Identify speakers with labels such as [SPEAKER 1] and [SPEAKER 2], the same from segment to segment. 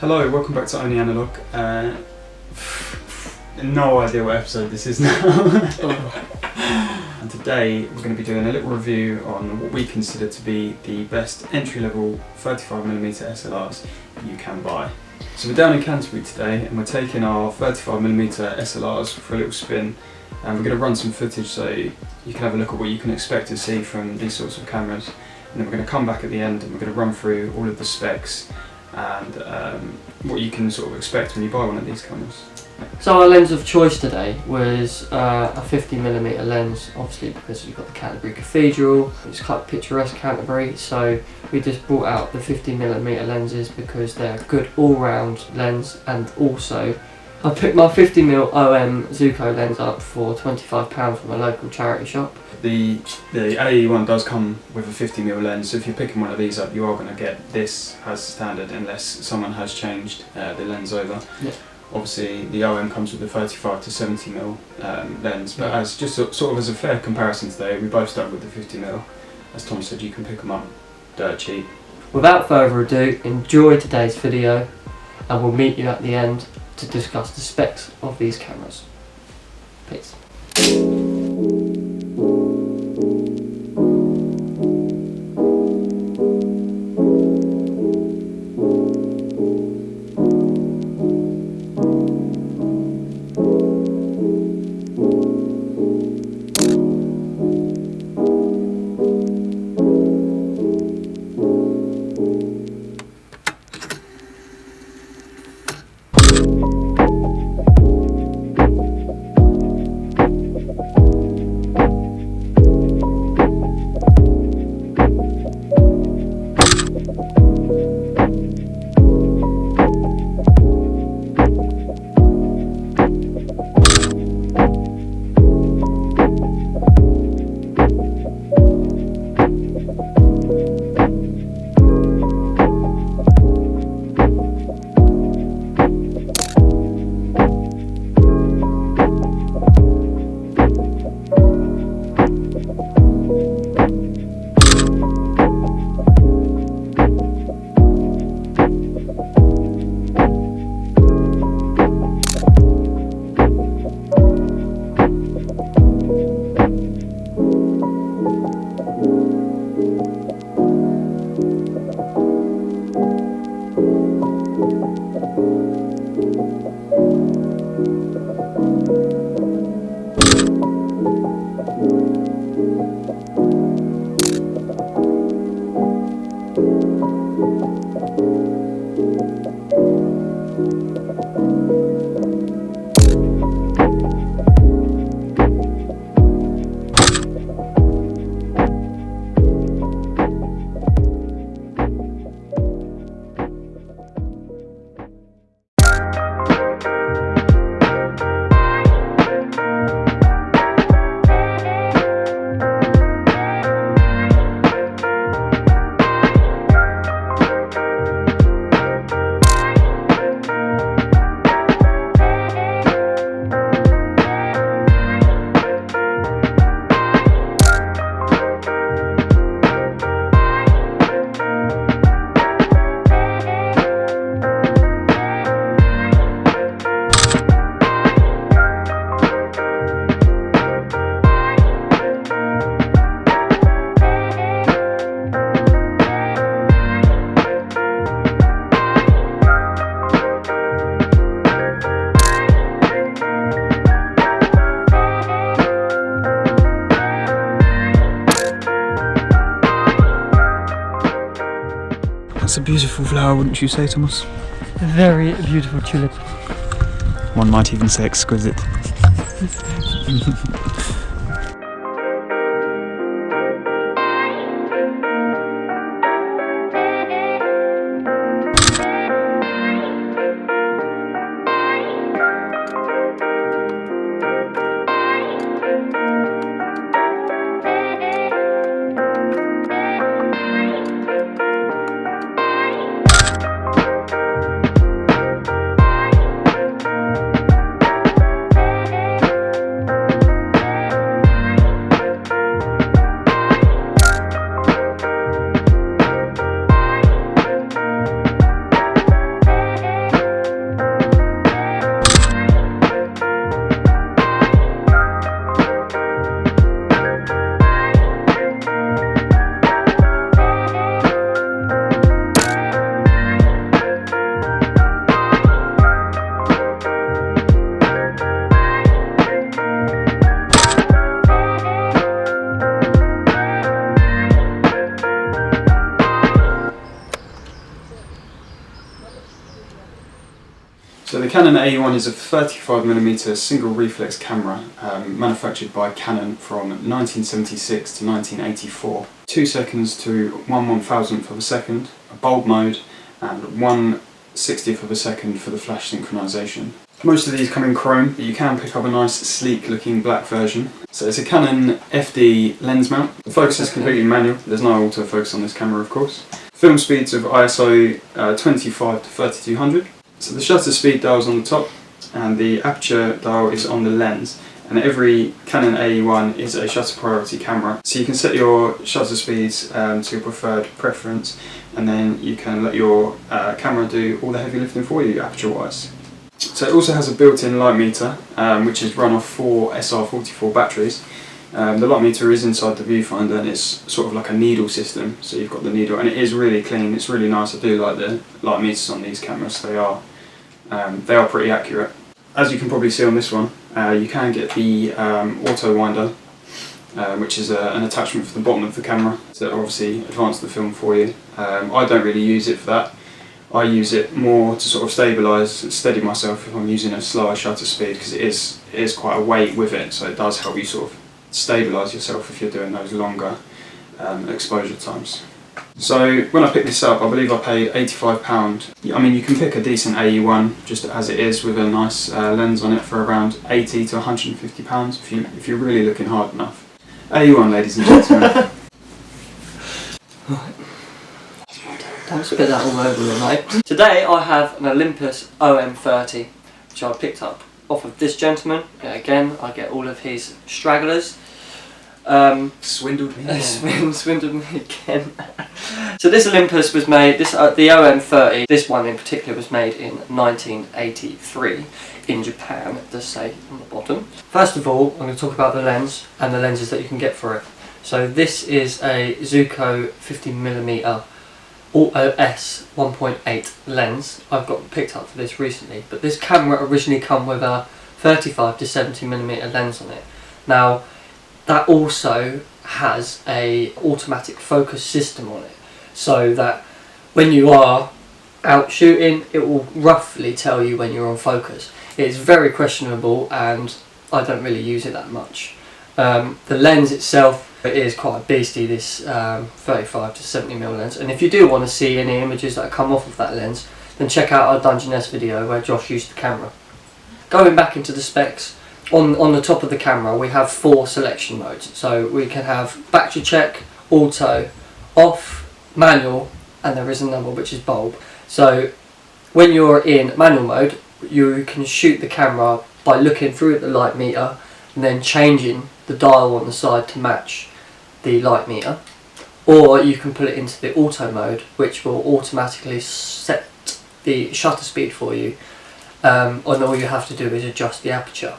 [SPEAKER 1] Hello, welcome back to Only Analogue. No idea what episode this is now. And today we're going to be doing a little review on what we consider to be the best entry-level 35mm SLRs you can buy. So we're down in Canterbury today and we're taking our 35mm SLRs for a little spin, and we're going to run some footage so you can have a look at what you can expect to see from these sorts of cameras. And then we're going to come back at the end and we're going to run through all of the specs and what you can sort of expect when you buy one of these cameras.
[SPEAKER 2] So our lens of choice today was a 50mm lens, obviously because we've got the Canterbury Cathedral. It's quite picturesque Canterbury, so we just brought out the 50mm lenses because they're a good all-round lens. And also I picked my 50mm OM Zuko lens up for £25 from a local charity shop.
[SPEAKER 1] The AE-1 does come with a 50mm lens, so if you're picking one of these up you are going to get this as standard unless someone has changed the lens over.
[SPEAKER 2] Yeah.
[SPEAKER 1] Obviously the OM comes with a 35 to 70mm lens, but as just sort of as a fair comparison today, we both stuck with the 50mm. As Tom said, you can pick them up dirt cheap.
[SPEAKER 2] Without further ado, enjoy today's video and we'll meet you at the end to discuss the specs of these cameras. Peace.
[SPEAKER 1] That's a beautiful flower, wouldn't you say, Thomas?
[SPEAKER 2] A very beautiful tulip.
[SPEAKER 1] One might even say exquisite. the Canon AE-1 is a 35mm single reflex camera manufactured by Canon from 1976 to 1984. 2 seconds to 1/1000th of a second, a bulb mode, and 1/60th of a second for the flash synchronization. Most of these come in chrome, but you can pick up a nice sleek looking black version. So it's a Canon FD lens mount. The focus is completely manual, there's no autofocus on this camera of course. Film speeds of ISO 25 to 3200. So the shutter speed dial is on the top and the aperture dial is on the lens. And every Canon AE-1 is a shutter priority camera. So you can set your shutter speeds to your preferred preference, and then you can let your camera do all the heavy lifting for you aperture wise. So it also has a built-in light meter, which is run off 4 SR44 batteries. The light meter is inside the viewfinder and it's sort of like a needle system. So you've got the needle and it is really clean, it's really nice. I do like the light meters on these cameras, they are pretty accurate. As you can probably see on this one, you can get the auto winder, which is an attachment for the bottom of the camera to obviously advance the film for you. I don't really use it for that. I use it more to sort of stabilise and steady myself if I'm using a slower shutter speed, because it is quite a weight with it, so it does help you sort of stabilise yourself if you're doing those longer exposure times. So when I picked this up, I believe I paid £85. I mean, you can pick a decent AE-1 just as it is with a nice lens on it for around £80 to £150 if you're really looking hard enough. AE-1, ladies and gentlemen.
[SPEAKER 2] Don't spit that all over me, mate. Today I have an Olympus OM30, which I picked up off of this gentleman. Again, I get all of his stragglers.
[SPEAKER 1] Swindled me.
[SPEAKER 2] Swindled me again. So this Olympus was made, the OM30, this one in particular was made in 1983 in Japan, it does say on the bottom. First of all, I'm going to talk about the lens and the lenses that you can get for it. So this is a Zuiko 50mm S 1.8 lens. I've got picked up for this recently, but this camera originally come with a 35 to 70mm lens on it. Now that also has a automatic focus system on it, so that when you are out shooting it will roughly tell you when you're on focus. It's very questionable and I don't really use it that much. The lens itself, it is quite a beastie, this 35 to 70mm lens, and if you do want to see any images that come off of that lens, then check out our Dungeness video where Josh used the camera. Going back into the specs, on the top of the camera we have 4 selection modes. So we can have battery check, auto, off, manual, and there is another which is bulb. So when you're in manual mode, you can shoot the camera by looking through at the light meter and then changing the dial on the side to match the light meter, or you can put it into the auto mode, which will automatically set the shutter speed for you, and all you have to do is adjust the aperture,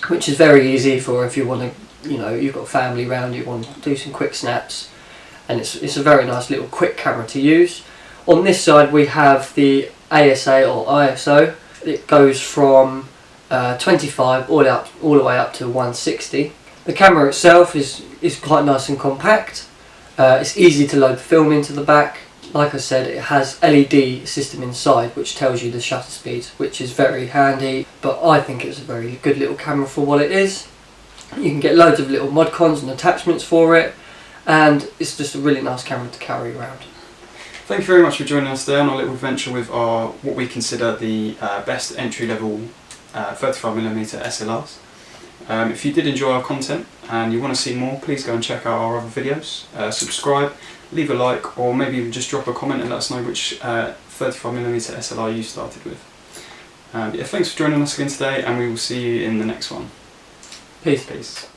[SPEAKER 2] which is very easy for if you want to, you know, you've got family around, you want to do some quick snaps, and it's a very nice little quick camera to use. On this side we have the ASA or ISO. It goes from 25 all the way up to 160. The camera itself is quite nice and compact. It's easy to load the film into the back. Like I said, it has LED system inside which tells you the shutter speed, which is very handy, but I think it's a very good little camera for what it is. You can get loads of little mod cons and attachments for it, and it's just a really nice camera to carry around.
[SPEAKER 1] Thank you very much for joining us today on our little adventure with our what we consider the best entry-level 35mm SLRs. If you did enjoy our content and you want to see more, please go and check out our other videos. Subscribe, leave a like, or maybe even just drop a comment and let us know which 35mm SLR you started with. Yeah, thanks for joining us again today, and we will see you in the next one.
[SPEAKER 2] Peace.
[SPEAKER 1] Peace.